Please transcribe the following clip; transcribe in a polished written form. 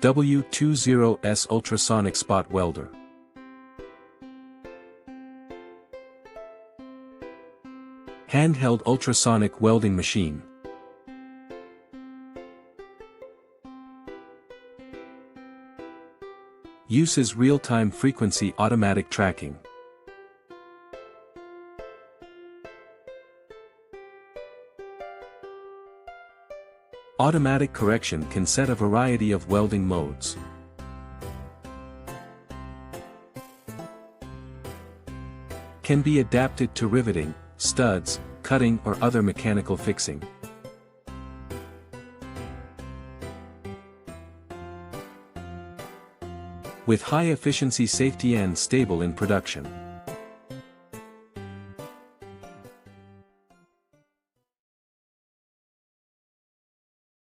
W20S Ultrasonic Spot Welder. Handheld ultrasonic welding machine. Uses real-time frequency automatic tracking. Automatic correction can set a variety of welding modes. Can be adapted to riveting, studs, cutting or other mechanical fixing. With high efficiency, safety and stable in production.